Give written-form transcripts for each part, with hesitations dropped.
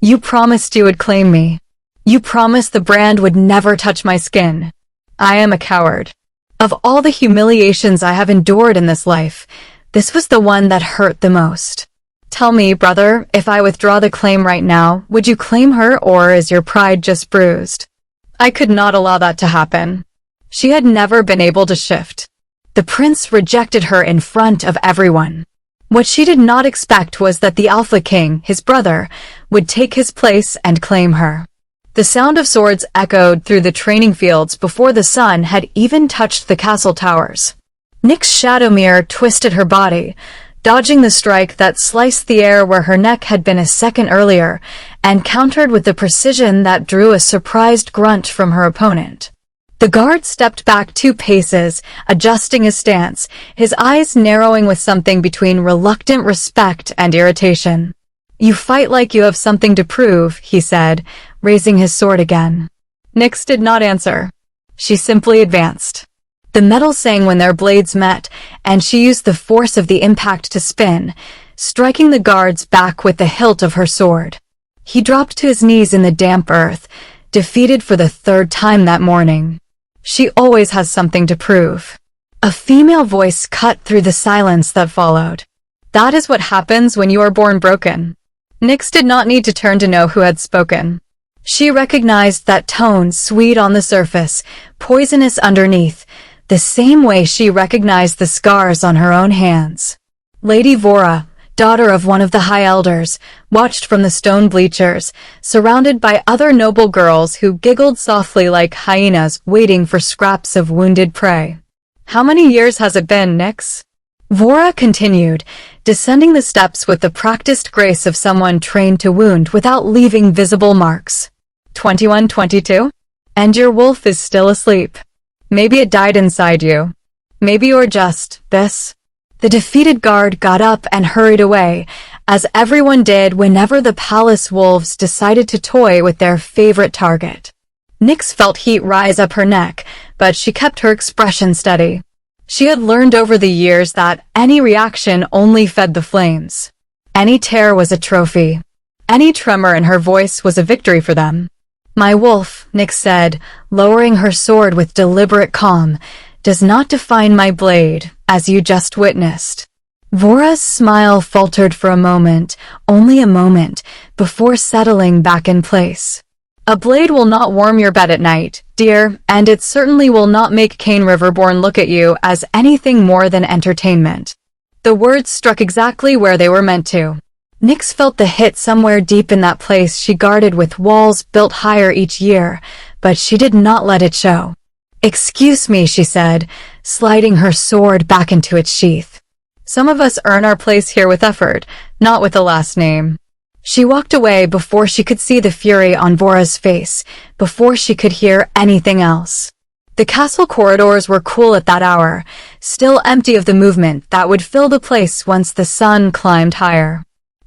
You promised you would claim me. You promised the brand would never touch my skin. I am a coward. Of all the humiliations I have endured in this life, this was the one that hurt the most. Tell me, brother, if I withdraw the claim right now, would you claim her, or is your pride just bruised? I could not allow that to happen. She had never been able to shift. The prince rejected her in front of everyone. What she did not expect was that the Alpha King, his brother, would take his place and claim her. The sound of swords echoed through the training fields before the sun had even touched the castle towers. Nyx's shadow mirror twisted her body, dodging the strike that sliced the air where her neck had been a second earlier, and countered with the precision that drew a surprised grunt from her opponent. The guard stepped back 2 paces, adjusting his stance, his eyes narrowing with something between reluctant respect and irritation. You fight like you have something to prove, he said, raising his sword again. Nyx did not answer. She simply advanced. The metal sang when their blades met, and she used the force of the impact to spin, striking the guard's back with the hilt of her sword. He dropped to his knees in the damp earth, defeated for the 3rd time that morning. She always has something to prove. A female voice cut through the silence that followed. That is what happens when you are born broken. Nyx did not need to turn to know who had spoken. She recognized that tone, sweet on the surface, poisonous underneath, the same way she recognized the scars on her own hands. Lady Vora, daughter of one of the High Elders, watched from the stone bleachers, surrounded by other noble girls who giggled softly like hyenas waiting for scraps of wounded prey. How many years has it been, Nyx? Vora continued, descending the steps with the practiced grace of someone trained to wound without leaving visible marks. 21, 22? And your wolf is still asleep. Maybe it died inside you. Maybe you're just this. The defeated guard got up and hurried away, as everyone did whenever the palace wolves decided to toy with their favorite target. Nyx felt heat rise up her neck, but she kept her expression steady. She had learned over the years that any reaction only fed the flames. Any tear was a trophy. Any tremor in her voice was a victory for them. My wolf, Nyx said, lowering her sword with deliberate calm, does not define my blade, as you just witnessed. Vora's smile faltered for a moment, only a moment, before settling back in place. A blade will not warm your bed at night, dear, and it certainly will not make Cane Riverborn look at you as anything more than entertainment. The words struck exactly where they were meant to. Nyx felt the hit somewhere deep in that place she guarded with walls built higher each year, but she did not let it show. Excuse me, she said, sliding her sword back into its sheath. Some of us earn our place here with effort, not with a last name. She walked away before she could see the fury on Vora's face, before she could hear anything else. The castle corridors were cool at that hour, still empty of the movement that would fill the place once the sun climbed higher.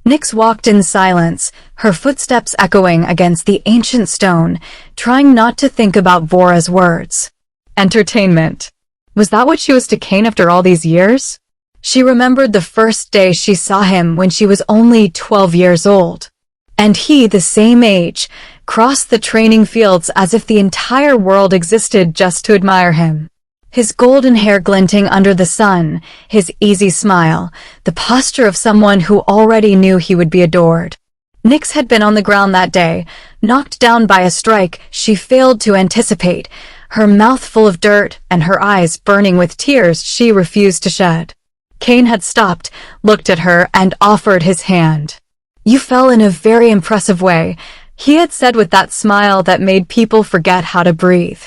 Nyx walked in silence, her footsteps echoing against the ancient stone, trying not to think about Vora's words. Entertainment. Was that what she was to Cane after all these years? She remembered the first day she saw him when she was only 12 years old. And he, the same age, crossed the training fields as if the entire world existed just to admire him. His golden hair glinting under the sun, his easy smile, the posture of someone who already knew he would be adored. Nyx had been on the ground that day, knocked down by a strike she failed to anticipate, her mouth full of dirt and her eyes burning with tears she refused to shed. Cane had stopped, looked at her, and offered his hand. You fell in a very impressive way, he had said with that smile that made people forget how to breathe.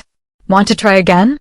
Want to try again?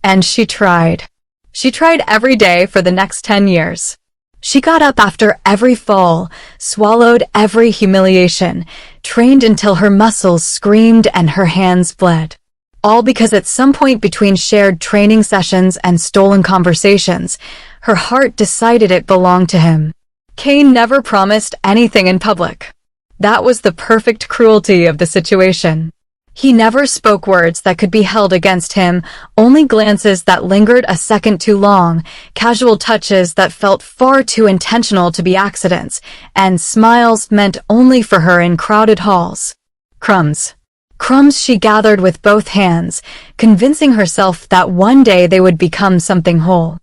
And she tried. She tried every day for the next 10 years. She got up after every fall, swallowed every humiliation, trained until her muscles screamed and her hands bled. All because at some point between shared training sessions and stolen conversations, her heart decided it belonged to him. Cane never promised anything in public. That was the perfect cruelty of the situation. He never spoke words that could be held against him, only glances that lingered a second too long, casual touches that felt far too intentional to be accidents, and smiles meant only for her in crowded halls. Crumbs. Crumbs she gathered with both hands, convincing herself that one day they would become something whole.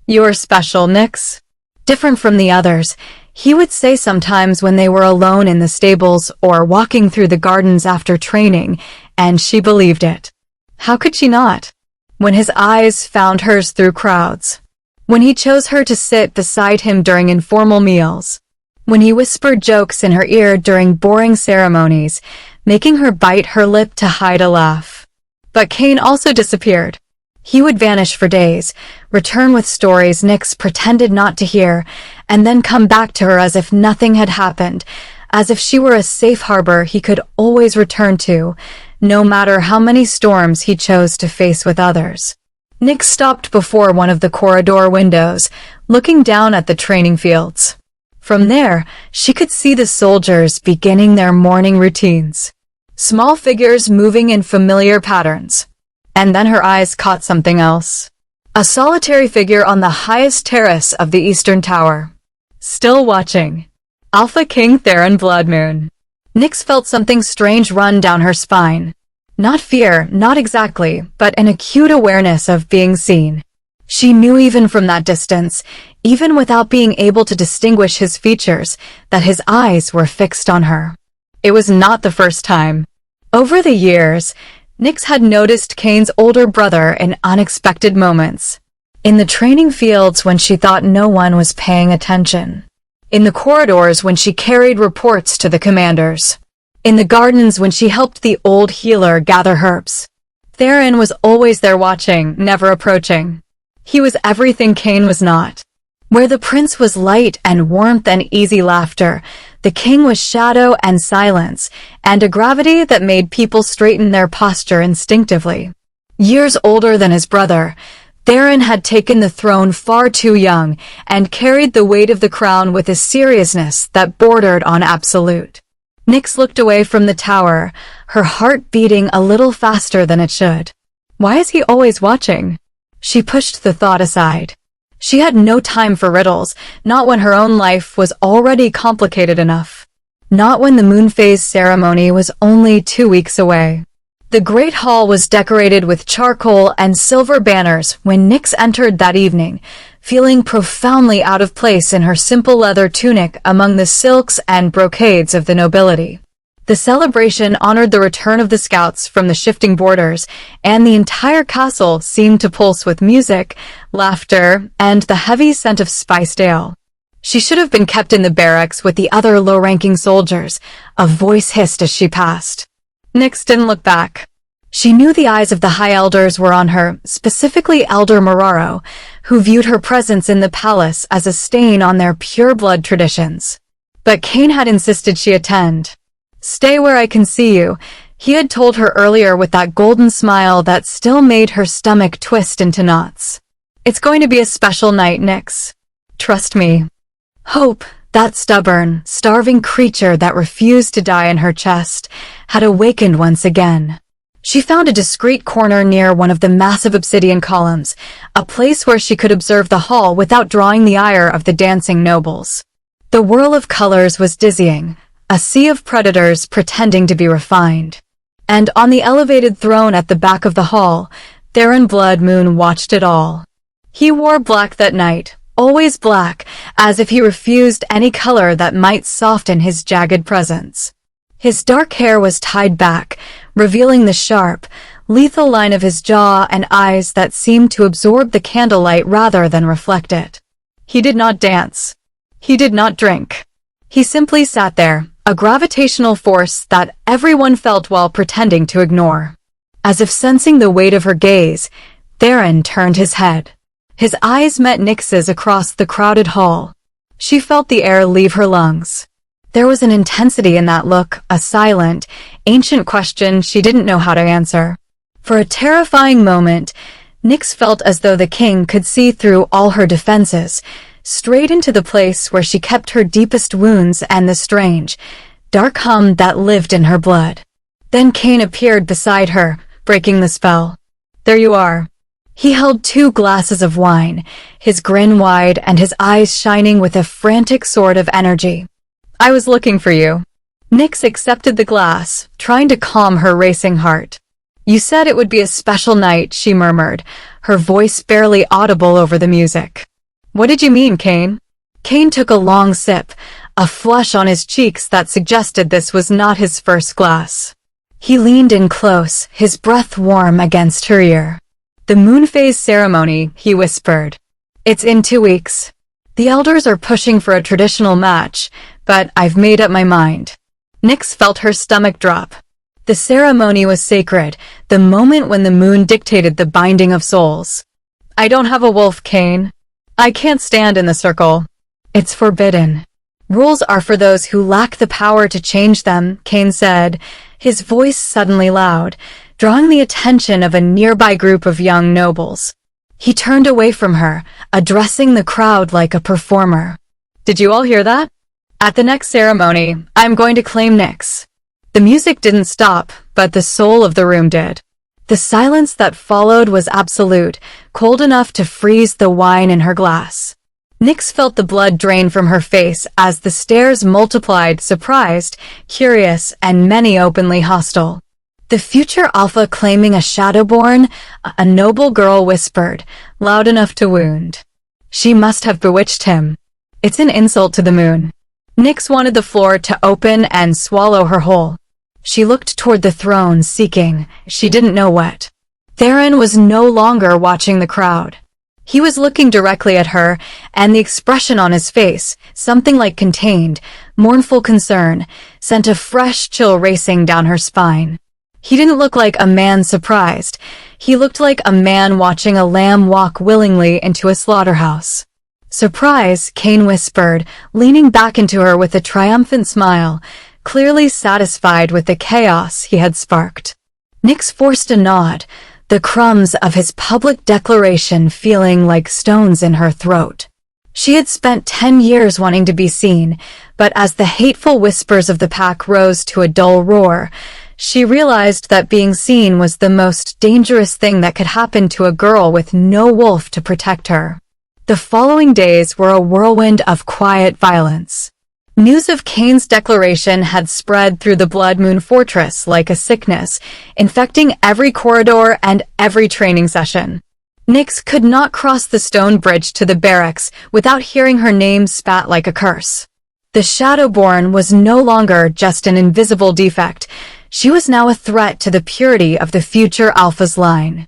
"You're special, Nyx. Different from the others," he would say sometimes when they were alone in the stables or walking through the gardens after training, and she believed it. How could she not? When his eyes found hers through crowds. When he chose her to sit beside him during informal meals. When he whispered jokes in her ear during boring ceremonies, making her bite her lip to hide a laugh. But Cain also disappeared. He would vanish for days, return with stories Nyx pretended not to hear, and then come back to her as if nothing had happened, as if she were a safe harbor he could always return to, no matter how many storms he chose to face with others. Nyx stopped before one of the corridor windows, looking down at the training fields. From there, she could see the soldiers beginning their morning routines. Small figures moving in familiar patterns. And then her eyes caught something else. A solitary figure on the highest terrace of the Eastern Tower. Still watching. Alpha King Theron Bloodmoon. Nyx felt something strange run down her spine. Not fear, not exactly, but an acute awareness of being seen. She knew even from that distance, even without being able to distinguish his features, that his eyes were fixed on her. It was not the first time. Over the years, Nyx had noticed Cain's older brother in unexpected moments. In the training fields when she thought no one was paying attention. In the corridors when she carried reports to the commanders. In the gardens when she helped the old healer gather herbs. Theron was always there watching, never approaching. He was everything Cain was not. Where the prince was light and warmth and easy laughter, the king was shadow and silence, and a gravity that made people straighten their posture instinctively. Years older than his brother, Theron had taken the throne far too young and carried the weight of the crown with a seriousness that bordered on absolute. Nyx looked away from the tower, her heart beating a little faster than it should. Why is he always watching? She pushed the thought aside. She had no time for riddles, not when her own life was already complicated enough. Not when the moon phase ceremony was only 2 weeks away. The great hall was decorated with charcoal and silver banners when Nyx entered that evening, feeling profoundly out of place in her simple leather tunic among the silks and brocades of the nobility. The celebration honored the return of the scouts from the shifting borders, and the entire castle seemed to pulse with music, laughter, and the heavy scent of spiced ale. She should have been kept in the barracks with the other low-ranking soldiers, a voice hissed as she passed. Nyx didn't look back. She knew the eyes of the high elders were on her, specifically Elder Moraro, who viewed her presence in the palace as a stain on their pure-blood traditions. But Cain had insisted she attend. "Stay where I can see you," he had told her earlier with that golden smile that still made her stomach twist into knots. "It's going to be a special night, Nyx. Trust me." Hope, that stubborn, starving creature that refused to die in her chest, had awakened once again. She found a discreet corner near one of the massive obsidian columns, a place where she could observe the hall without drawing the ire of the dancing nobles. The whirl of colors was dizzying, a sea of predators pretending to be refined. And on the elevated throne at the back of the hall, Theron Bloodmoon watched it all. He wore black that night, always black, as if he refused any color that might soften his jagged presence. His dark hair was tied back, revealing the sharp, lethal line of his jaw and eyes that seemed to absorb the candlelight rather than reflect it. He did not dance. He did not drink. He simply sat there, a gravitational force that everyone felt while pretending to ignore. As if sensing the weight of her gaze, Theron turned his head. His eyes met Nyx's across the crowded hall. She felt the air leave her lungs. There was an intensity in that look, a silent, ancient question she didn't know how to answer. For a terrifying moment, Nyx felt as though the king could see through all her defenses, straight into the place where she kept her deepest wounds and the strange, dark hum that lived in her blood. Then Cain appeared beside her, breaking the spell. There you are. He held 2 glasses of wine, his grin wide and his eyes shining with a frantic sort of energy. I was looking for you. Nyx accepted the glass, trying to calm her racing heart. You said it would be a special night, she murmured, her voice barely audible over the music. What did you mean, Cain? Cain took a long sip, a flush on his cheeks that suggested this was not his first glass. He leaned in close, his breath warm against her ear. The moon phase ceremony, he whispered. It's in 2 weeks. The elders are pushing for a traditional match, but I've made up my mind. Nyx felt her stomach drop. The ceremony was sacred, the moment when the moon dictated the binding of souls. I don't have a wolf, Cain. I can't stand in the circle. It's forbidden. Rules are for those who lack the power to change them, Cain said, his voice suddenly loud, drawing the attention of a nearby group of young nobles. He turned away from her, addressing the crowd like a performer. Did you all hear that? At the next ceremony, I'm going to claim Nyx. The music didn't stop, but the soul of the room did. The silence that followed was absolute, cold enough to freeze the wine in her glass. Nyx felt the blood drain from her face as the stares multiplied, surprised, curious, and many openly hostile. The future alpha claiming a shadowborn, a noble girl whispered, loud enough to wound. She must have bewitched him. It's an insult to the moon. Nyx wanted the floor to open and swallow her whole. She looked toward the throne, seeking, she didn't know what. Theron was no longer watching the crowd. He was looking directly at her, and the expression on his face, something like contained, mournful concern, sent a fresh chill racing down her spine. He didn't look like a man surprised. He looked like a man watching a lamb walk willingly into a slaughterhouse. Surprise, Cain whispered, leaning back into her with a triumphant smile, clearly satisfied with the chaos he had sparked. Nyx forced a nod, the crumbs of his public declaration feeling like stones in her throat. She had spent 10 years wanting to be seen, but as the hateful whispers of the pack rose to a dull roar, she realized that being seen was the most dangerous thing that could happen to a girl with no wolf to protect her. The following days were a whirlwind of quiet violence. News of Cain's declaration had spread through the Blood Moon Fortress like a sickness, infecting every corridor and every training session. Nyx could not cross the stone bridge to the barracks without hearing her name spat like a curse. The Shadowborn was no longer just an invisible defect. She was now a threat to the purity of the future Alpha's line.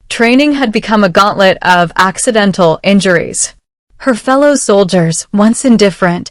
Training had become a gauntlet of accidental injuries. Her fellow soldiers, once indifferent,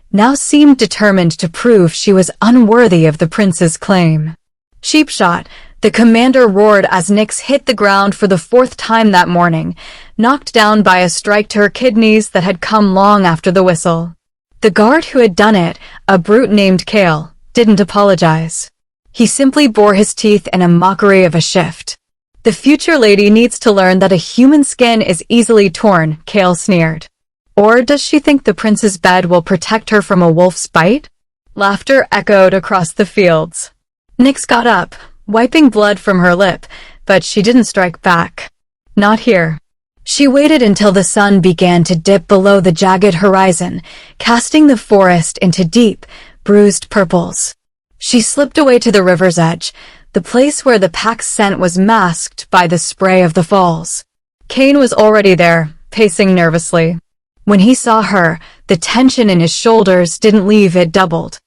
now seemed determined to prove she was unworthy of the prince's claim. Sheepshot, the commander roared as Nyx hit the ground for the 4th time that morning, knocked down by a strike to her kidneys that had come long after the whistle. The guard who had done it, a brute named Kale, didn't apologize. He simply bore his teeth in a mockery of a shift. The future lady needs to learn that a human skin is easily torn, Kale sneered. Or does she think the prince's bed will protect her from a wolf's bite? Laughter echoed across the fields. Nyx got up, wiping blood from her lip, but she didn't strike back. Not here. She waited until the sun began to dip below the jagged horizon, casting the forest into deep, bruised purples. She slipped away to the river's edge, the place where the pack's scent was masked by the spray of the falls. Cain was already there, pacing nervously. When he saw her, the tension in his shoulders didn't leave, it doubled.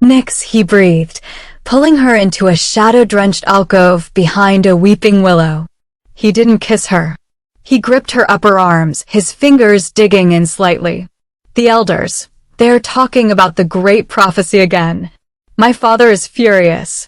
Nyx, he breathed, pulling her into a shadow-drenched alcove behind a weeping willow. He didn't kiss her. He gripped her upper arms, his fingers digging in slightly. The elders, they're talking about the great prophecy again. My father is furious.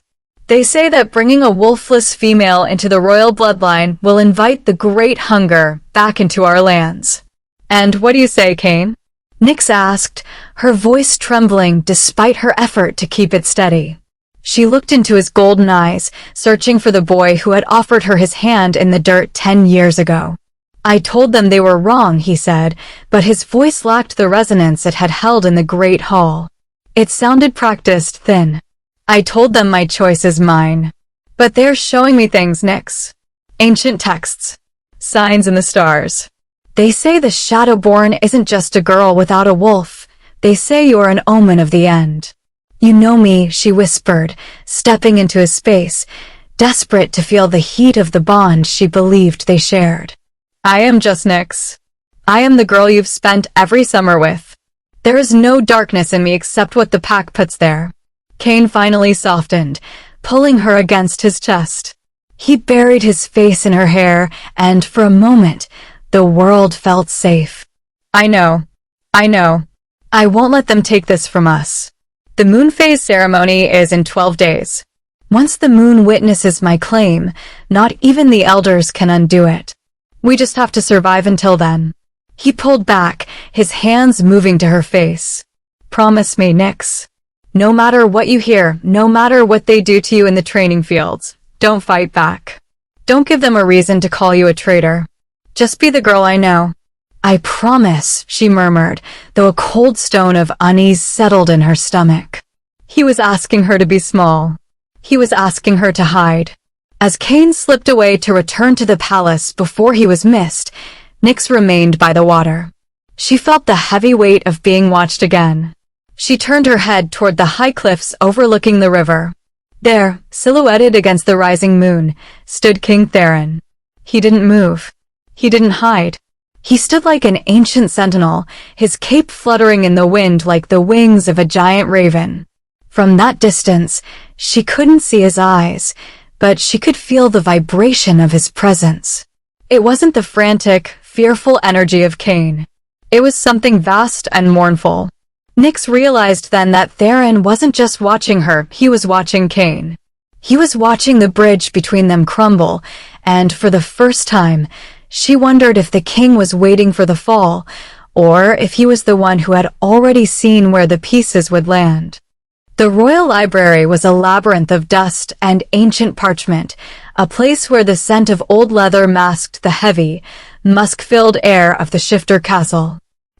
They say that bringing a wolfless female into the royal bloodline will invite the great hunger back into our lands. And what do you say, Cain? Nyx asked, her voice trembling despite her effort to keep it steady. She looked into his golden eyes, searching for the boy who had offered her his hand in the dirt 10 years ago. I told them they were wrong, he said, but his voice lacked the resonance it had held in the great hall. It sounded practiced, thin. I told them my choice is mine. But they're showing me things, Nyx. Ancient texts. Signs in the stars. They say the Shadowborn isn't just a girl without a wolf. They say you're an omen of the end. You know me, she whispered, stepping into his space, desperate to feel the heat of the bond she believed they shared. I am just Nyx. I am the girl you've spent every summer with. There is no darkness in me except what the pack puts there. Cain finally softened, pulling her against his chest. He buried his face in her hair, and for a moment, the world felt safe. I know. I won't let them take this from us. The moon phase ceremony is in 12 days. Once the moon witnesses my claim, not even the elders can undo it. We just have to survive until then. He pulled back, his hands moving to her face. Promise me, Nyx. No matter what you hear, no matter what they do to you in the training fields, don't fight back. Don't give them a reason to call you a traitor. Just be the girl I know. I promise, she murmured, though a cold stone of unease settled in her stomach. He was asking her to be small. He was asking her to hide. As Cain slipped away to return to the palace before he was missed, Nyx remained by the water. She felt the heavy weight of being watched again. She turned her head toward the high cliffs overlooking the river. There, silhouetted against the rising moon, stood King Theron. He didn't move. He didn't hide. He stood like an ancient sentinel, his cape fluttering in the wind like the wings of a giant raven. From that distance, she couldn't see his eyes, but she could feel the vibration of his presence. It wasn't the frantic, fearful energy of Cain. It was something vast and mournful. Nyx realized then that Theron wasn't just watching her, he was watching Cain. He was watching the bridge between them crumble, and for the first time, she wondered if the king was waiting for the fall, or if he was the one who had already seen where the pieces would land. The royal library was a labyrinth of dust and ancient parchment, a place where the scent of old leather masked the heavy, musk-filled air of the Shifter Castle.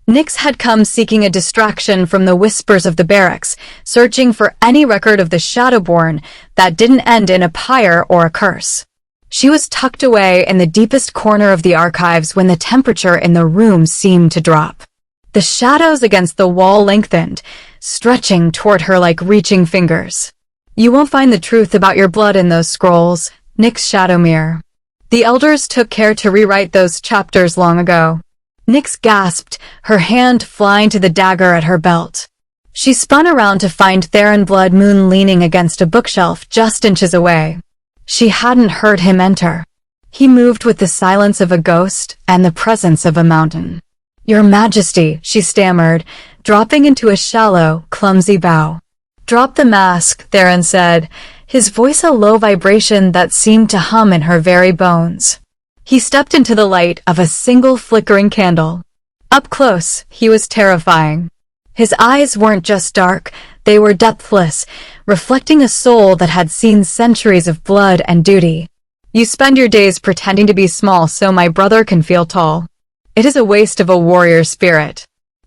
Nyx had come seeking a distraction from the whispers of the barracks, searching for any record of the Shadowborn that didn't end in a pyre or a curse. She was tucked away in the deepest corner of the archives when the temperature in the room seemed to drop. The shadows against the wall lengthened, stretching toward her like reaching fingers. You won't find the truth about your blood in those scrolls, Nyx Shadowmere. The elders took care to rewrite those chapters long ago. Nyx gasped, her hand flying to the dagger at her belt. She spun around to find Theron Bloodmoon leaning against a bookshelf just inches away. She hadn't heard him enter. He moved with the silence of a ghost and the presence of a mountain. Your Majesty, she stammered, dropping into a shallow, clumsy bow. Drop the mask, Theron said, his voice a low vibration that seemed to hum in her very bones. He stepped into the light of a single flickering candle. Up close, he was terrifying. His eyes weren't just dark, they were depthless, reflecting a soul that had seen centuries of blood and duty. You spend your days pretending to be small so my brother can feel tall. It is a waste of a warrior spirit.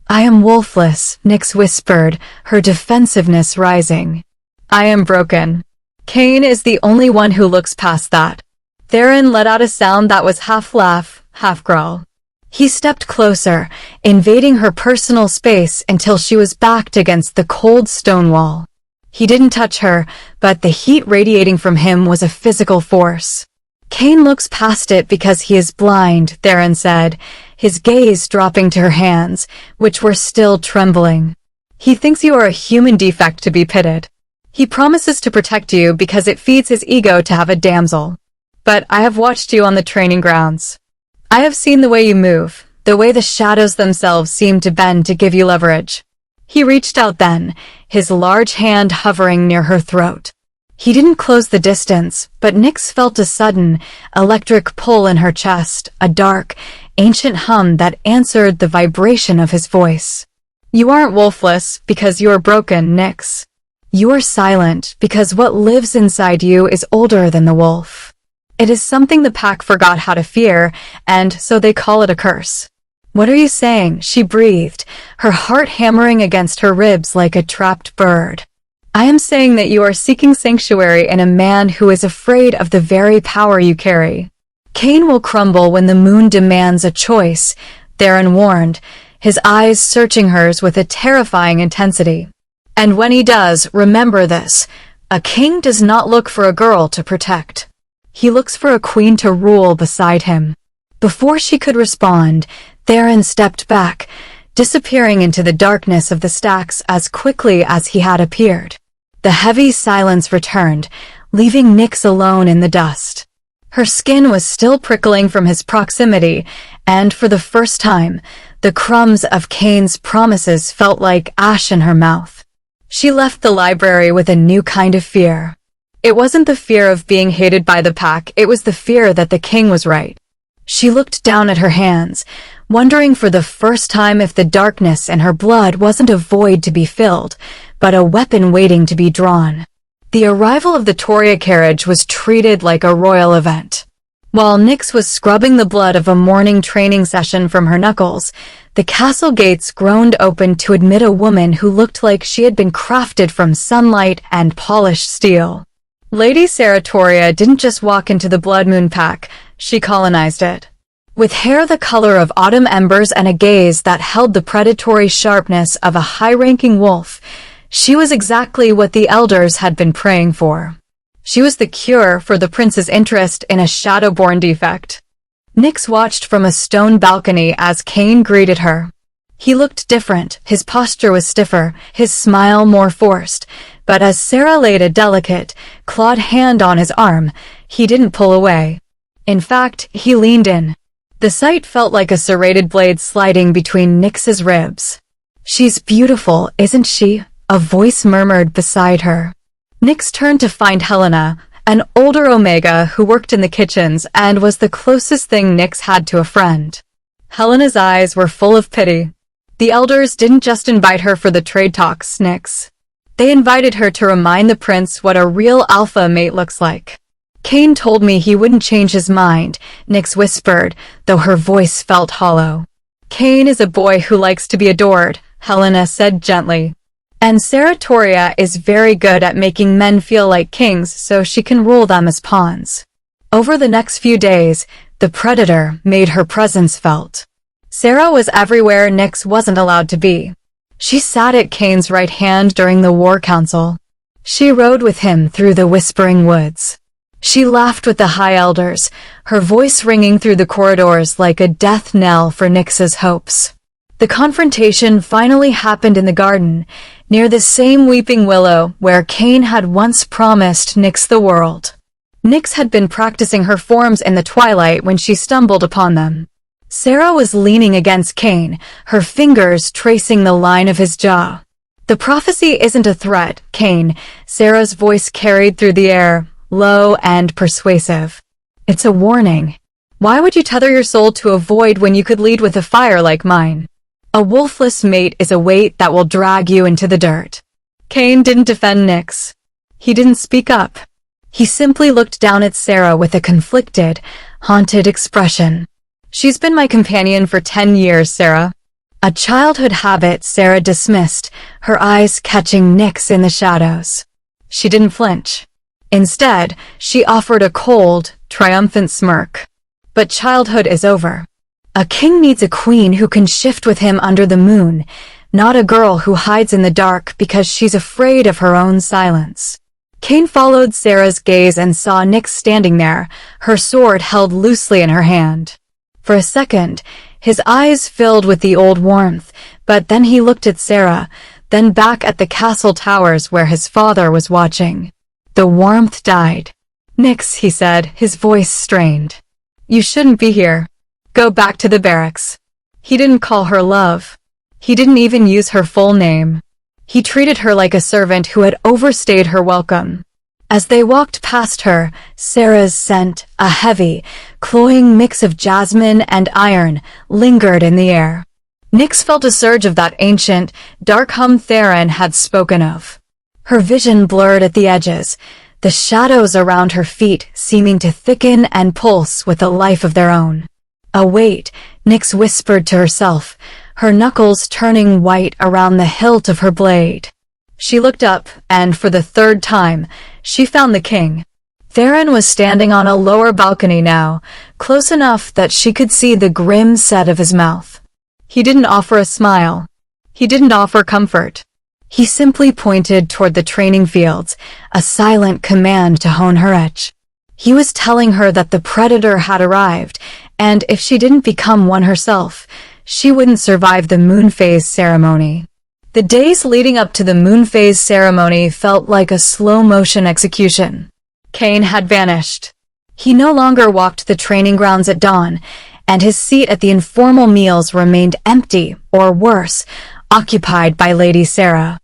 I am wolfless, Nyx whispered, her defensiveness rising. I am broken. Cain is the only one who looks past that. Theron let out a sound that was half laugh, half growl. He stepped closer, invading her personal space until she was backed against the cold stone wall. He didn't touch her, but the heat radiating from him was a physical force. Cain looks past it because he is blind, Theron said, his gaze dropping to her hands, which were still trembling. He thinks you are a human defect to be pitted. He promises to protect you because it feeds his ego to have a damsel. But I have watched you on the training grounds. I have seen the way you move, the way the shadows themselves seem to bend to give you leverage. He reached out then, his large hand hovering near her throat. He didn't close the distance, but Nyx felt a sudden, electric pull in her chest, a dark, ancient hum that answered the vibration of his voice. You aren't wolfless because you are broken, Nyx. You are silent because what lives inside you is older than the wolf. It is something the pack forgot how to fear, and so they call it a curse. What are you saying? She breathed, her heart hammering against her ribs like a trapped bird. I am saying that you are seeking sanctuary in a man who is afraid of the very power you carry. Cain will crumble when the moon demands a choice, Theron warned, his eyes searching hers with a terrifying intensity. And when he does, remember this, a king does not look for a girl to protect. He looks for a queen to rule beside him. Before she could respond, Theron stepped back, disappearing into the darkness of the stacks as quickly as he had appeared. The heavy silence returned, leaving Nyx alone in the dust. Her skin was still prickling from his proximity, and for the first time, the crumbs of Cain's promises felt like ash in her mouth. She left the library with a new kind of fear. It wasn't the fear of being hated by the pack, it was the fear that the king was right. She looked down at her hands, wondering for the first time if the darkness in her blood wasn't a void to be filled, but a weapon waiting to be drawn. The arrival of the Toria carriage was treated like a royal event. While Nyx was scrubbing the blood of a morning training session from her knuckles, the castle gates groaned open to admit a woman who looked like she had been crafted from sunlight and polished steel. Lady Sarah Toria didn't just walk into the Blood Moon pack, she colonized it. With hair the color of autumn embers and a gaze that held the predatory sharpness of a high-ranking wolf, she was exactly what the elders had been praying for. She was the cure for the prince's interest in a shadowborn defect. Nyx watched from a stone balcony as Cain greeted her. He looked different, his posture was stiffer, his smile more forced, but as Sarah laid a delicate, clawed hand on his arm, he didn't pull away. In fact, he leaned in. The sight felt like a serrated blade sliding between Nyx's ribs. "She's beautiful, isn't she?" a voice murmured beside her. Nyx turned to find Helena, an older Omega who worked in the kitchens and was the closest thing Nyx had to a friend. Helena's eyes were full of pity. The elders didn't just invite her for the trade talks, Nyx. They invited her to remind the prince what a real alpha mate looks like. "Cain told me he wouldn't change his mind," Nyx whispered, though her voice felt hollow. "Cain is a boy who likes to be adored," Helena said gently. "And Sarah Toria is very good at making men feel like kings so she can rule them as pawns." Over the next few days, the predator made her presence felt. Sarah was everywhere Nyx wasn't allowed to be. She sat at Cain's right hand during the war council. She rode with him through the whispering woods. She laughed with the high elders, her voice ringing through the corridors like a death knell for Nyx's hopes. The confrontation finally happened in the garden, near the same weeping willow where Cain had once promised Nyx the world. Nyx had been practicing her forms in the twilight when she stumbled upon them. Sarah was leaning against Cain, her fingers tracing the line of his jaw. "The prophecy isn't a threat, Cain," Sarah's voice carried through the air, low and persuasive. "It's a warning. Why would you tether your soul to a void when you could lead with a fire like mine? A wolfless mate is a weight that will drag you into the dirt." Cain didn't defend Nyx. He didn't speak up. He simply looked down at Sarah with a conflicted, haunted expression. "She's been my companion for 10 years, Sarah." A childhood habit Sarah dismissed, her eyes catching Nyx in the shadows. She didn't flinch. Instead, she offered a cold, triumphant smirk. "But childhood is over. A king needs a queen who can shift with him under the moon, not a girl who hides in the dark because she's afraid of her own silence." Cain followed Sarah's gaze and saw Nyx standing there, her sword held loosely in her hand. For a second, his eyes filled with the old warmth, but then he looked at Sarah, then back at the castle towers where his father was watching. The warmth died. "Nyx," he said, his voice strained. "You shouldn't be here. Go back to the barracks." He didn't call her love. He didn't even use her full name. He treated her like a servant who had overstayed her welcome. As they walked past her, Sarah's scent, a heavy, cloying mix of jasmine and iron, lingered in the air. Nyx felt a surge of that ancient, dark hum Theron had spoken of. Her vision blurred at the edges, the shadows around her feet seeming to thicken and pulse with a life of their own. "Wait," Nyx whispered to herself, her knuckles turning white around the hilt of her blade. She looked up, and for the third time, she found the king. Theron was standing on a lower balcony now, close enough that she could see the grim set of his mouth. He didn't offer a smile. He didn't offer comfort. He simply pointed toward the training fields, a silent command to hone her edge. He was telling her that the predator had arrived, and if she didn't become one herself, she wouldn't survive the moon phase ceremony. The days leading up to the moon phase ceremony felt like a slow-motion execution. Cain had vanished. He no longer walked the training grounds at dawn, and his seat at the informal meals remained empty, or worse, occupied by Lady Sarah.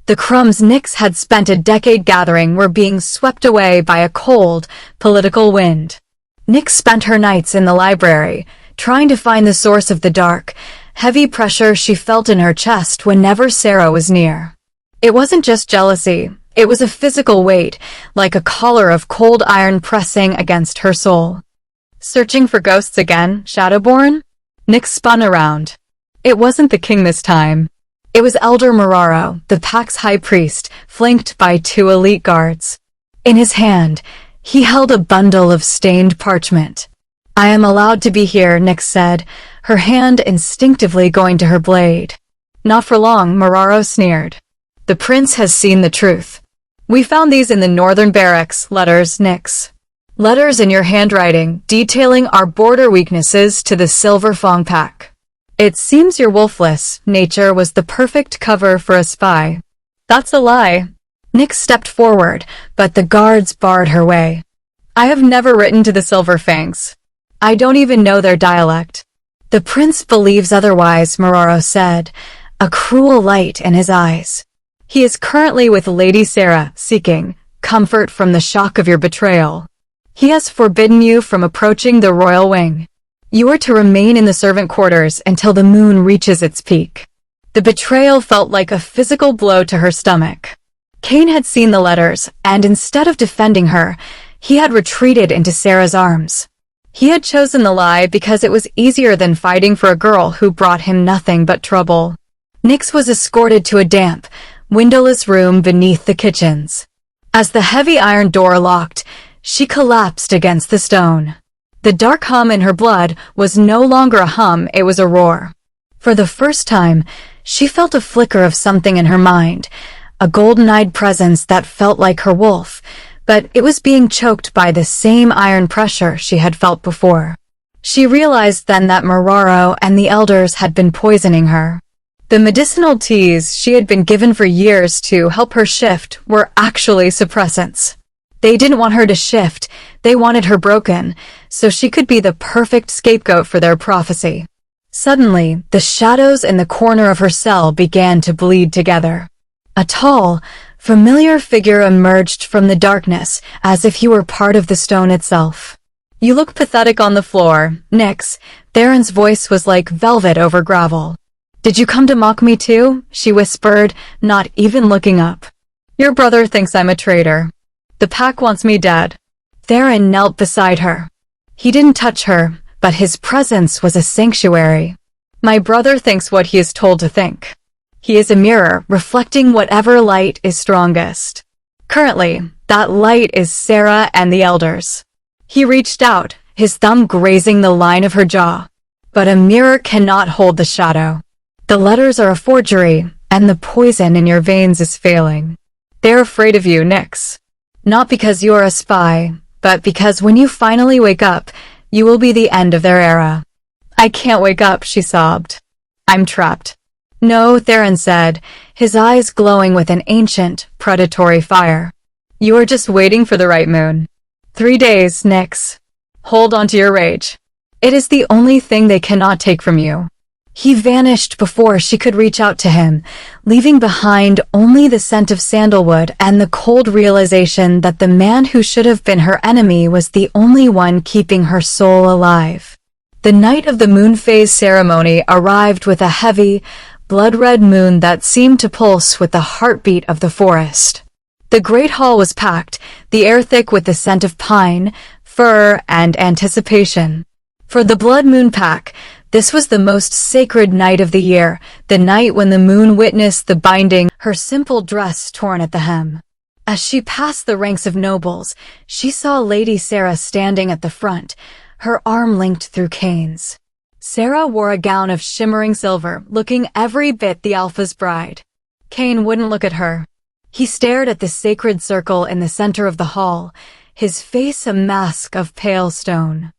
The crumbs Nyx had spent a decade gathering were being swept away by a cold, political wind. Nyx spent her nights in the library, trying to find the source of the dark, heavy pressure she felt in her chest whenever Sarah was near. It wasn't just jealousy, it was a physical weight, like a collar of cold iron pressing against her soul. Searching for ghosts again, Shadowborn? Nyx spun around. It wasn't the king this time. It was Elder Moraro, the pack's high priest, flanked by 2 elite guards. In his hand, he held a bundle of stained parchment. "I am allowed to be here," Nyx said, her hand instinctively going to her blade. "Not for long," Moraro sneered. "The prince has seen the truth. We found these in the northern barracks, letters, Nyx. Letters in your handwriting, detailing our border weaknesses to the Silver Fang pack. It seems your wolfless nature was the perfect cover for a spy." "That's a lie." Nyx stepped forward, but the guards barred her way. "I have never written to the Silver Fangs. I don't even know their dialect." "The prince believes otherwise," Moraro said, a cruel light in his eyes. "He is currently with Lady Sarah, seeking comfort from the shock of your betrayal. He has forbidden you from approaching the royal wing. You are to remain in the servant quarters until the moon reaches its peak." The betrayal felt like a physical blow to her stomach. Cain had seen the letters, and instead of defending her, he had retreated into Sarah's arms. He had chosen the lie because it was easier than fighting for a girl who brought him nothing but trouble. Nyx was escorted to a damp, windowless room beneath the kitchens. As the heavy iron door locked, she collapsed against the stone. The dark hum in her blood was no longer a hum, it was a roar. For the first time, she felt a flicker of something in her mind, a golden-eyed presence that felt like her wolf, but it was being choked by the same iron pressure she had felt before. She realized then that Moraro and the elders had been poisoning her. The medicinal teas she had been given for years to help her shift were actually suppressants. They didn't want her to shift, they wanted her broken, so she could be the perfect scapegoat for their prophecy. Suddenly, the shadows in the corner of her cell began to bleed together. A tall, familiar figure emerged from the darkness, as if he were part of the stone itself. "You look pathetic on the floor, Nyx." Theron's voice was like velvet over gravel. "Did you come to mock me too?" she whispered, not even looking up. "Your brother thinks I'm a traitor. The pack wants me dead." Theron knelt beside her. He didn't touch her, but his presence was a sanctuary. "My brother thinks what he is told to think. He is a mirror, reflecting whatever light is strongest. Currently, that light is Sarah and the elders." He reached out, his thumb grazing the line of her jaw. "But a mirror cannot hold the shadow. The letters are a forgery, and the poison in your veins is failing. They're afraid of you, Nyx. Not because you are a spy, but because when you finally wake up, you will be the end of their era." "I can't wake up," she sobbed. "I'm trapped." "No," Theron said, his eyes glowing with an ancient, predatory fire. "You are just waiting for the right moon. 3 days, Nyx. Hold on to your rage. It is the only thing they cannot take from you." He vanished before she could reach out to him, leaving behind only the scent of sandalwood and the cold realization that the man who should have been her enemy was the only one keeping her soul alive. The night of the moon phase ceremony arrived with a heavy, blood-red moon that seemed to pulse with the heartbeat of the forest. The great hall was packed, the air thick with the scent of pine, fir, and anticipation. For the blood moon pack, This was the most sacred night of the year, the night when the moon witnessed the binding, her simple dress torn at the hem. As she passed the ranks of nobles, she saw Lady Sarah standing at the front, her arm linked through Kane's. Sarah wore a gown of shimmering silver, looking every bit the Alpha's bride. Kane wouldn't look at her. He stared at the sacred circle in the center of the hall, his face a mask of pale stone.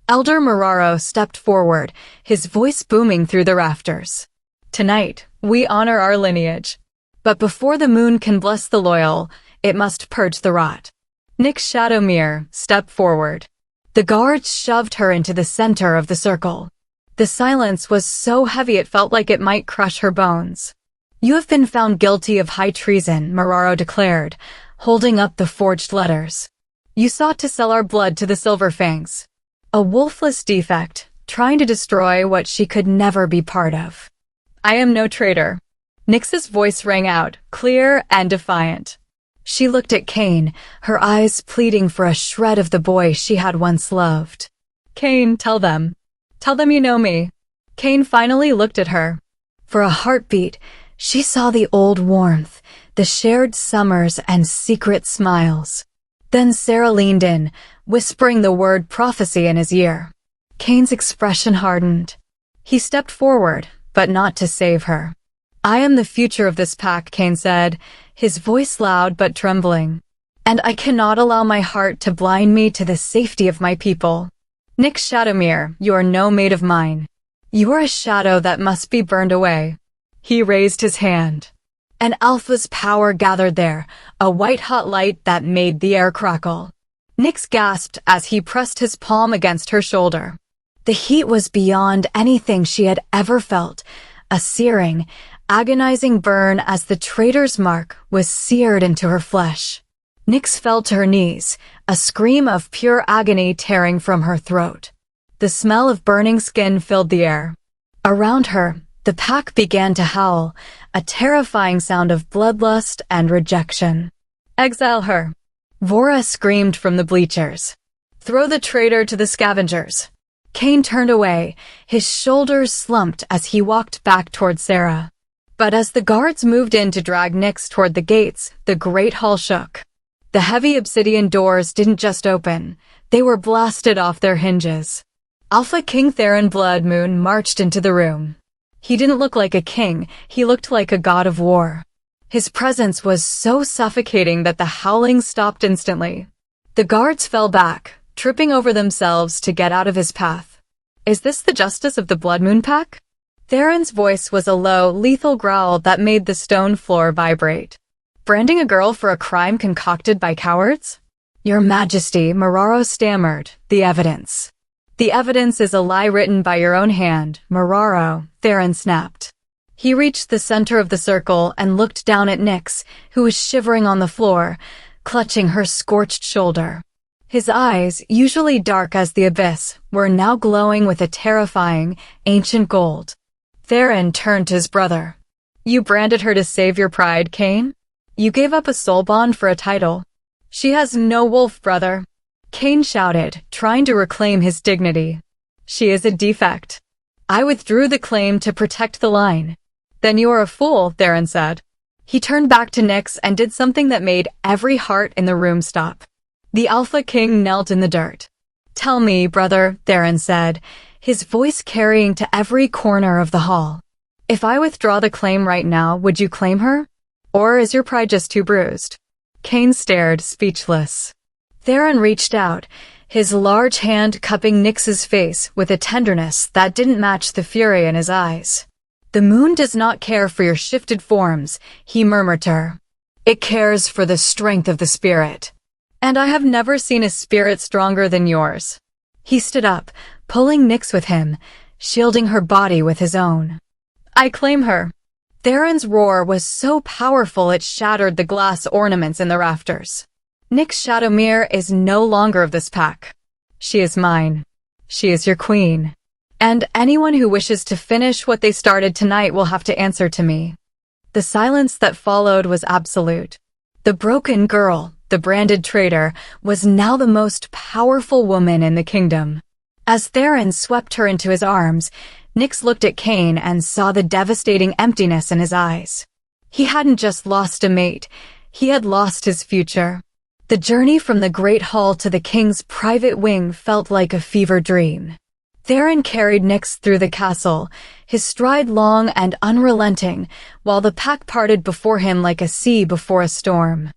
Elder Mararo stepped forward, his voice booming through the rafters. Tonight, we honor our lineage. But before the moon can bless the loyal, it must purge the rot. Nyx Shadowmere stepped forward. The guards shoved her into the center of the circle. The silence was so heavy it felt like it might crush her bones. You have been found guilty of high treason, Mararo declared, holding up the forged letters. You sought to sell our blood to the Silverfangs. A wolfless defect, trying to destroy what she could never be part of. I am no traitor. Nyx's voice rang out, clear and defiant. She looked at Kane, her eyes pleading for a shred of the boy she had once loved. Kane, tell them. Tell them you know me. Kane finally looked at her. For a heartbeat, she saw the old warmth, the shared summers and secret smiles. Then Sarah leaned in, whispering the word prophecy in his ear. Kane's expression hardened. He stepped forward, but not to save her. I am the future of this pack, Kane said, his voice loud but trembling. And I cannot allow my heart to blind me to the safety of my people. Nyx Shadowmere, you are no mate of mine. You are a shadow that must be burned away. He raised his hand. An Alpha's power gathered there, a white-hot light that made the air crackle. Nyx gasped as he pressed his palm against her shoulder. The heat was beyond anything she had ever felt, a searing, agonizing burn as the traitor's mark was seared into her flesh. Nyx fell to her knees, a scream of pure agony tearing from her throat. The smell of burning skin filled the air. Around her, the pack began to howl, a terrifying sound of bloodlust and rejection. Exile her. Vora screamed from the bleachers. Throw the traitor to the scavengers. Kane turned away, his shoulders slumped as he walked back toward Sarah. But as the guards moved in to drag Nyx toward the gates, the great hall shook. The heavy obsidian doors didn't just open, they were blasted off their hinges. Alpha King Theron Bloodmoon marched into the room. He didn't look like a king, he looked like a god of war. His presence was so suffocating that the howling stopped instantly. The guards fell back, tripping over themselves to get out of his path. Is this the justice of the Bloodmoon Pack? Theron's voice was a low, lethal growl that made the stone floor vibrate. Branding a girl for a crime concocted by cowards? Your Majesty, Mararo stammered, the evidence. The evidence is a lie written by your own hand, Mararo, Theron snapped. He reached the center of the circle and looked down at Nyx, who was shivering on the floor, clutching her scorched shoulder. His eyes, usually dark as the abyss, were now glowing with a terrifying, ancient gold. Theron turned to his brother. You branded her to save your pride, Kane? You gave up a soul bond for a title. She has no wolf, brother. Kane shouted, trying to reclaim his dignity. She is a defect. I withdrew the claim to protect the line. Then you are a fool, Theron said. He turned back to Nyx and did something that made every heart in the room stop. The Alpha King knelt in the dirt. Tell me, brother, Theron said, his voice carrying to every corner of the hall. If I withdraw the claim right now, would you claim her? Or is your pride just too bruised? Kane stared, speechless. Theron reached out, his large hand cupping Nyx's face with a tenderness that didn't match the fury in his eyes. The moon does not care for your shifted forms, he murmured to her. It cares for the strength of the spirit. And I have never seen a spirit stronger than yours. He stood up, pulling Nyx with him, shielding her body with his own. I claim her. Theron's roar was so powerful it shattered the glass ornaments in the rafters. Nyx Shadowmere is no longer of this pack. She is mine. She is your queen. And anyone who wishes to finish what they started tonight will have to answer to me. The silence that followed was absolute. The broken girl, the branded traitor, was now the most powerful woman in the kingdom. As Theron swept her into his arms, Nyx looked at Cain and saw the devastating emptiness in his eyes. He hadn't just lost a mate, he had lost his future. The journey from the Great Hall to the king's private wing felt like a fever dream. Theron carried Nyx through the castle, his stride long and unrelenting, while the pack parted before him like a sea before a storm.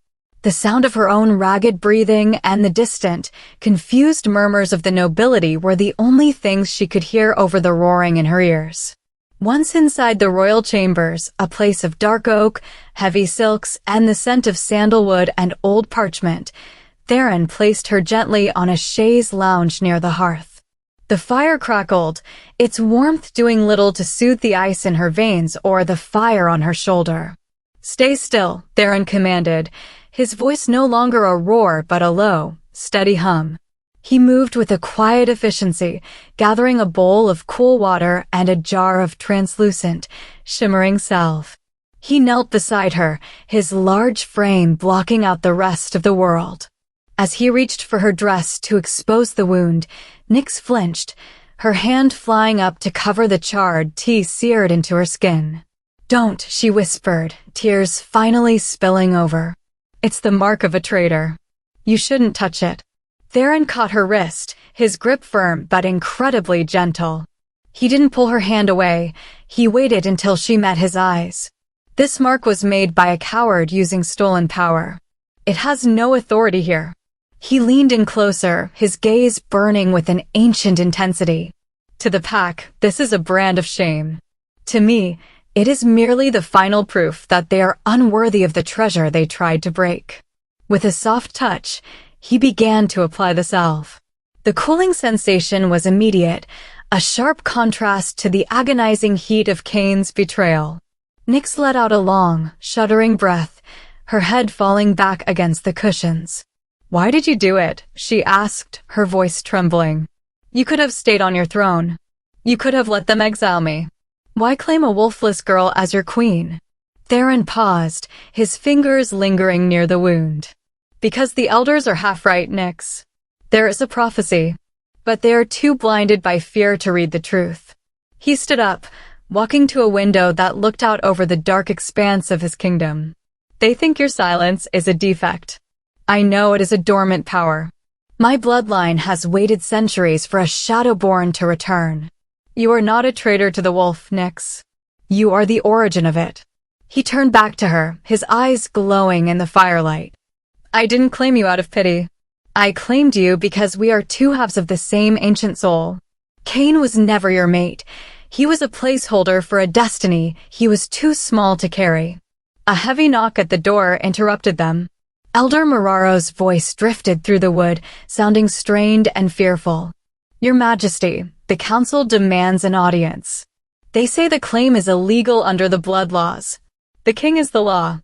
The sound of her own ragged breathing and the distant, confused murmurs of the nobility were the only things she could hear over the roaring in her ears. Once inside the royal chambers, a place of dark oak, heavy silks, and the scent of sandalwood and old parchment, Theron placed her gently on a chaise lounge near the hearth. The fire crackled, its warmth doing little to soothe the ice in her veins or the fire on her shoulder. "Stay still," Theron commanded, his voice no longer a roar but a low, steady hum. He moved with a quiet efficiency, gathering a bowl of cool water and a jar of translucent, shimmering salve. He knelt beside her, his large frame blocking out the rest of the world. As he reached for her dress to expose the wound, Nyx flinched, her hand flying up to cover the charred tea seared into her skin. "Don't," she whispered, tears finally spilling over. "It's the mark of a traitor. You shouldn't touch it." Theron caught her wrist, his grip firm but incredibly gentle. He didn't pull her hand away, he waited until she met his eyes. "This mark was made by a coward using stolen power. It has no authority here." He leaned in closer, his gaze burning with an ancient intensity. "To the pack, this is a brand of shame. To me, it is merely the final proof that they are unworthy of the treasure they tried to break." With a soft touch, he began to apply the salve. The cooling sensation was immediate, a sharp contrast to the agonizing heat of Cain's betrayal. Nyx let out a long, shuddering breath, her head falling back against the cushions. "Why did you do it?" she asked, her voice trembling. "You could have stayed on your throne. You could have let them exile me. Why claim a wolfless girl as your queen?" Theron paused, his fingers lingering near the wound. "Because the elders are half right, Nyx. There is a prophecy, but they are too blinded by fear to read the truth." He stood up, walking to a window that looked out over the dark expanse of his kingdom. "They think your silence is a defect. I know it is a dormant power. My bloodline has waited centuries for a Shadowborn to return. You are not a traitor to the wolf, Nyx. You are the origin of it." He turned back to her, his eyes glowing in the firelight. "I didn't claim you out of pity. I claimed you because we are two halves of the same ancient soul. Cain was never your mate. He was a placeholder for a destiny he was too small to carry." A heavy knock at the door interrupted them. Elder Mararo's voice drifted through the wood, sounding strained and fearful. "Your Majesty, the council demands an audience. They say the claim is illegal under the blood laws. The king is the law."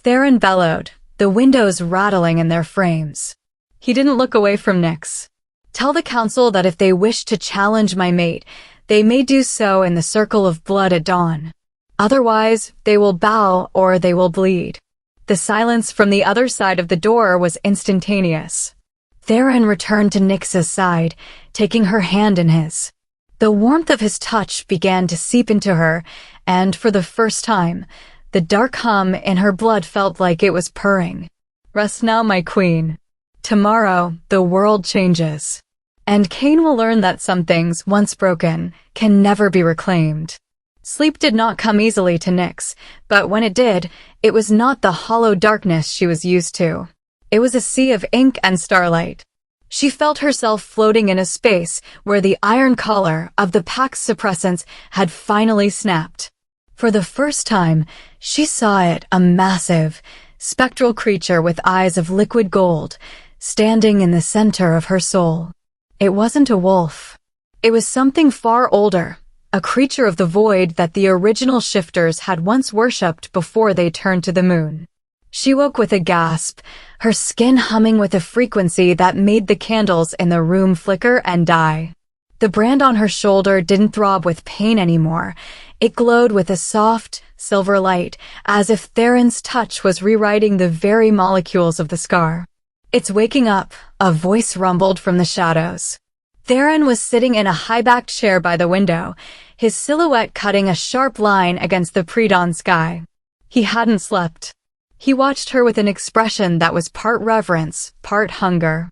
Theron bellowed, the windows rattling in their frames. He didn't look away from Nyx. "Tell the council that if they wish to challenge my mate, they may do so in the circle of blood at dawn. Otherwise, they will bow or they will bleed." The silence from the other side of the door was instantaneous. Theron returned to Nyx's side, taking her hand in his. The warmth of his touch began to seep into her, and for the first time, the dark hum in her blood felt like it was purring. "Rest now, my queen. Tomorrow, the world changes. And Cain will learn that some things, once broken, can never be reclaimed." Sleep did not come easily to Nyx, but when it did, it was not the hollow darkness she was used to. It was a sea of ink and starlight. She felt herself floating in a space where the iron collar of the pack's suppressants had finally snapped. For the first time, she saw it, a massive, spectral creature with eyes of liquid gold, standing in the center of her soul. It wasn't a wolf. It was something far older, a creature of the void that the original shifters had once worshipped before they turned to the moon. She woke with a gasp, her skin humming with a frequency that made the candles in the room flicker and die. The brand on her shoulder didn't throb with pain anymore. It glowed with a soft, silver light, as if Theron's touch was rewriting the very molecules of the scar. "It's waking up," a voice rumbled from the shadows. Theron was sitting in a high-backed chair by the window, his silhouette cutting a sharp line against the pre-dawn sky. He hadn't slept. He watched her with an expression that was part reverence, part hunger.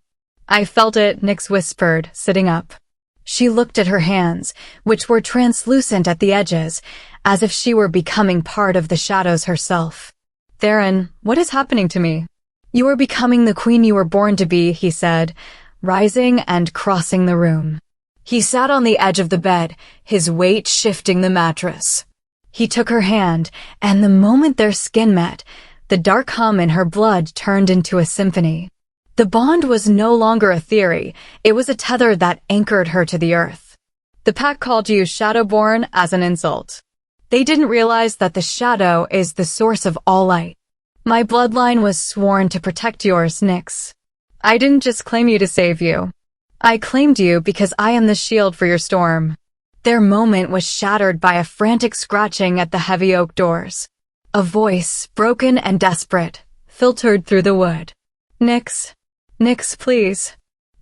"I felt it," Nyx whispered, sitting up. She looked at her hands, which were translucent at the edges, as if she were becoming part of the shadows herself. "Theron, what is happening to me?" "You are becoming the queen you were born to be," he said, rising and crossing the room. He sat on the edge of the bed, his weight shifting the mattress. He took her hand, and the moment their skin met, the dark hum in her blood turned into a symphony. The bond was no longer a theory, it was a tether that anchored her to the earth. "The pack called you Shadowborn as an insult. They didn't realize that the shadow is the source of all light. My bloodline was sworn to protect yours, Nyx. I didn't just claim you to save you. I claimed you because I am the shield for your storm." Their moment was shattered by a frantic scratching at the heavy oak doors. A voice, broken and desperate, filtered through the wood. "Nyx. Nyx, please.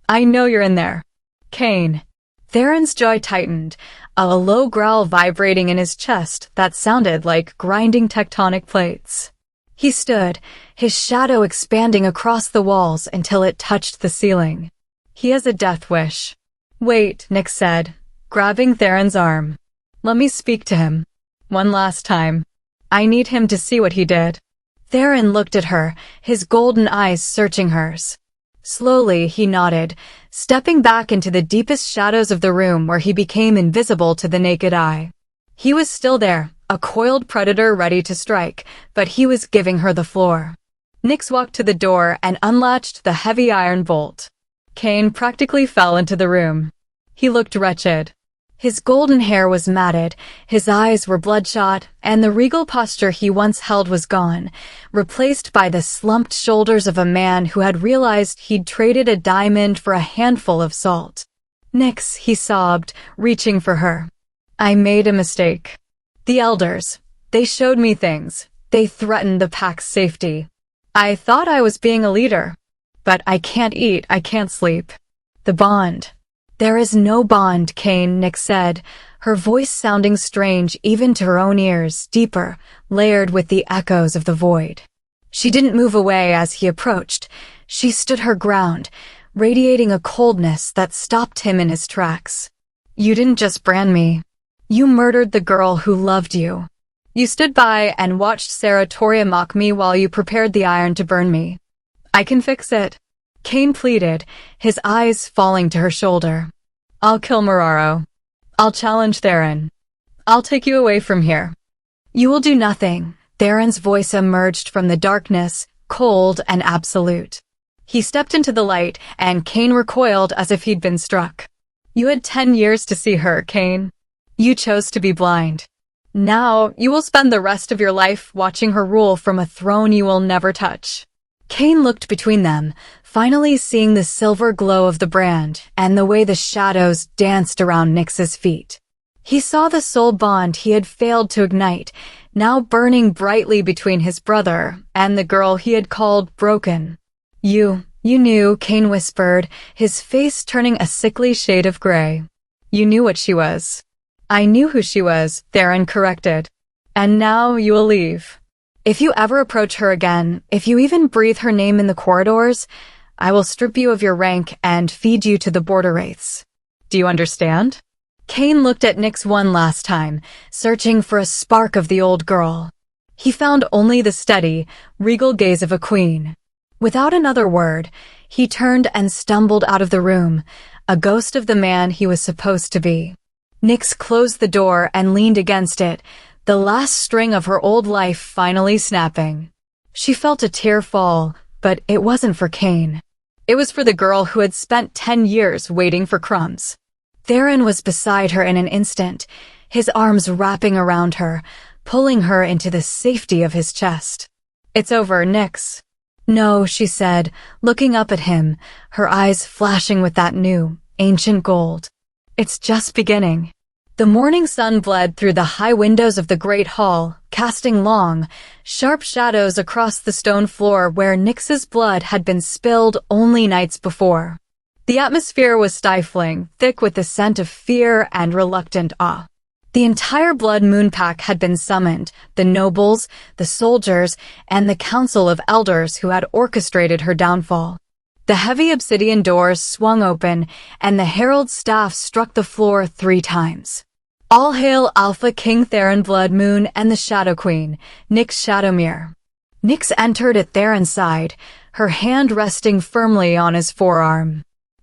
I know you're in there. Kane." Theron's jaw tightened, a low growl vibrating in his chest that sounded like grinding tectonic plates. He stood, his shadow expanding across the walls until it touched the ceiling. "He has a death wish." "Wait," Nyx said, grabbing Theron's arm. "Let me speak to him. One last time. I need him to see what he did." Theron looked at her, his golden eyes searching hers. Slowly, he nodded, stepping back into the deepest shadows of the room where he became invisible to the naked eye. He was still there, a coiled predator ready to strike, but he was giving her the floor. Nyx walked to the door and unlatched the heavy iron bolt. Kane practically fell into the room. He looked wretched. His golden hair was matted, his eyes were bloodshot, and the regal posture he once held was gone, replaced by the slumped shoulders of a man who had realized he'd traded a diamond for a handful of salt. "Nyx," he sobbed, reaching for her. "I made a mistake. The elders, they showed me things. They threatened the pack's safety. I thought I was being a leader. But I can't eat, I can't sleep. The bond." "There is no bond, Kane," Nyx said, her voice sounding strange even to her own ears, deeper, layered with the echoes of the void. She didn't move away as he approached. She stood her ground, radiating a coldness that stopped him in his tracks. "You didn't just brand me. You murdered the girl who loved you. You stood by and watched Sarah Toria mock me while you prepared the iron to burn me. I can fix it," Kane pleaded, his eyes falling to her shoulder. "I'll kill Moraro. I'll challenge Theron. I'll take you away from here." "You will do nothing." Theron's voice emerged from the darkness, cold and absolute. He stepped into the light, and Kane recoiled as if he'd been struck. "You had 10 years to see her, Kane. You chose to be blind. Now you will spend the rest of your life watching her rule from a throne you will never touch." Kane looked between them, finally seeing the silver glow of the brand and the way the shadows danced around Nyx's feet. He saw the soul bond he had failed to ignite, now burning brightly between his brother and the girl he had called broken. You knew," Kane whispered, his face turning a sickly shade of gray. "You knew what she was." "I knew who she was," Theron corrected. "And now you will leave. If you ever approach her again, if you even breathe her name in the corridors, I will strip you of your rank and feed you to the border wraiths. Do you understand?" Kane looked at Nyx one last time, searching for a spark of the old girl. He found only the steady, regal gaze of a queen. Without another word, he turned and stumbled out of the room, a ghost of the man he was supposed to be. Nyx closed the door and leaned against it, the last string of her old life finally snapping. She felt a tear fall, but it wasn't for Kane. It was for the girl who had spent 10 years waiting for crumbs. Theron was beside her in an instant, his arms wrapping around her, pulling her into the safety of his chest. "It's over, Nyx." "No," she said, looking up at him, her eyes flashing with that new, ancient gold. "It's just beginning." The morning sun bled through the high windows of the great hall, casting long, sharp shadows across the stone floor where Nyx's blood had been spilled only nights before. The atmosphere was stifling, thick with the scent of fear and reluctant awe. The entire Blood Moon Pack had been summoned, the nobles, the soldiers, and the council of elders who had orchestrated her downfall. The heavy obsidian doors swung open, and the herald's staff struck the floor 3 times. All hail Alpha King Theron Blood Moon and the Shadow Queen, Nyx Shadowmere. Nyx entered at Theron's side, her hand resting firmly on his forearm.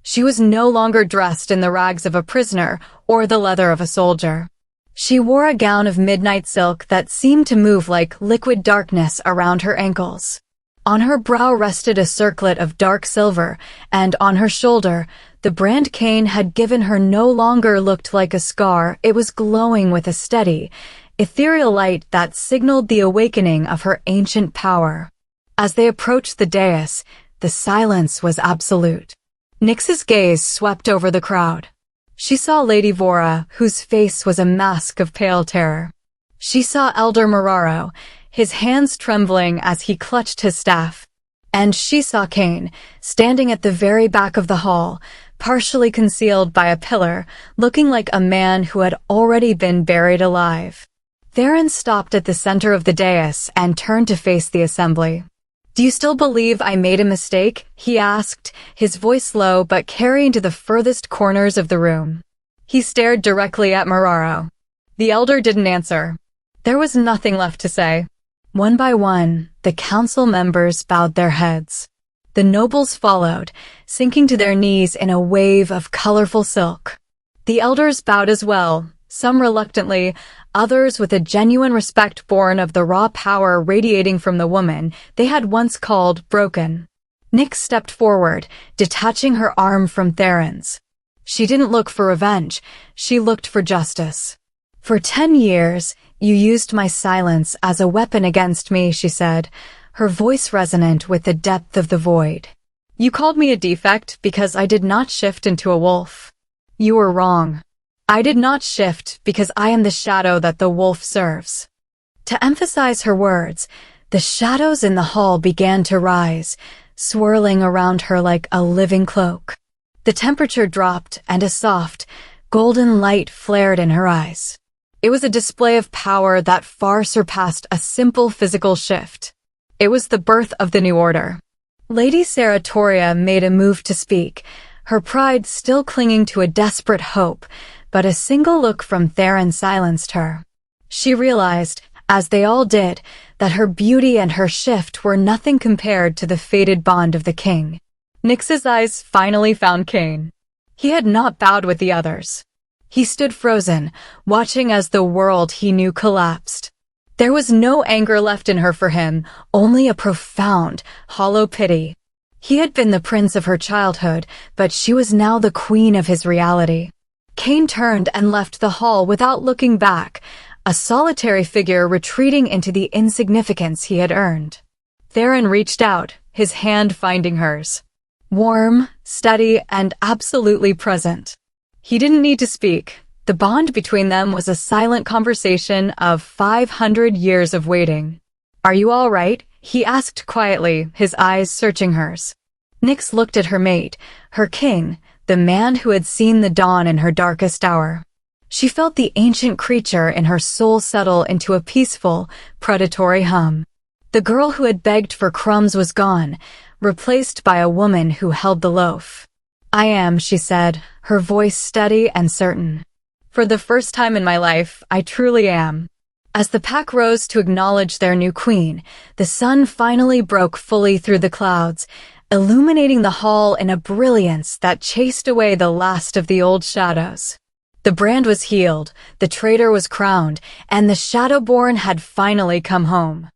She was no longer dressed in the rags of a prisoner or the leather of a soldier. She wore a gown of midnight silk that seemed to move like liquid darkness around her ankles. On her brow rested a circlet of dark silver, and on her shoulder, the brand Cain had given her no longer looked like a scar. It was glowing with a steady, ethereal light that signaled the awakening of her ancient power. As they approached the dais, the silence was absolute. Nyx's gaze swept over the crowd. She saw Lady Vora, whose face was a mask of pale terror. She saw Elder Mararo, his hands trembling as he clutched his staff. And she saw Cain, standing at the very back of the hall, partially concealed by a pillar, looking like a man who had already been buried alive. Theron stopped at the center of the dais and turned to face the assembly. "Do you still believe I made a mistake?" he asked, his voice low but carrying to the furthest corners of the room. He stared directly at Mararo. The elder didn't answer. There was nothing left to say. One by one, the council members bowed their heads. The nobles followed, sinking to their knees in a wave of colorful silk. The elders bowed as well, some reluctantly, others with a genuine respect born of the raw power radiating from the woman they had once called broken. Nyx stepped forward, detaching her arm from Theron's. She didn't look for revenge, she looked for justice. "For 10 years, you used my silence as a weapon against me," she said, her voice resonant with the depth of the void. "You called me a defect because I did not shift into a wolf. You were wrong. I did not shift because I am the shadow that the wolf serves." To emphasize her words, the shadows in the hall began to rise, swirling around her like a living cloak. The temperature dropped and a soft, golden light flared in her eyes. It was a display of power that far surpassed a simple physical shift. It was the birth of the new order. Lady Seratoria made a move to speak, her pride still clinging to a desperate hope, but a single look from Theron silenced her. She realized, as they all did, that her beauty and her shift were nothing compared to the fated bond of the king. Nyx's eyes finally found Cain. He had not bowed with the others. He stood frozen, watching as the world he knew collapsed. There was no anger left in her for him, only a profound, hollow pity. He had been the prince of her childhood, but she was now the queen of his reality. Cain turned and left the hall without looking back, a solitary figure retreating into the insignificance he had earned. Theron reached out, his hand finding hers. Warm, steady, and absolutely present. He didn't need to speak. The bond between them was a silent conversation of 500 years of waiting. "Are you all right?" he asked quietly, his eyes searching hers. Nyx looked at her mate, her king, the man who had seen the dawn in her darkest hour. She felt the ancient creature in her soul settle into a peaceful, predatory hum. The girl who had begged for crumbs was gone, replaced by a woman who held the loaf. "I am," she said, her voice steady and certain. "For the first time in my life, I truly am." As the pack rose to acknowledge their new queen, the sun finally broke fully through the clouds, illuminating the hall in a brilliance that chased away the last of the old shadows. The brand was healed, the traitor was crowned, and the Shadowborn had finally come home.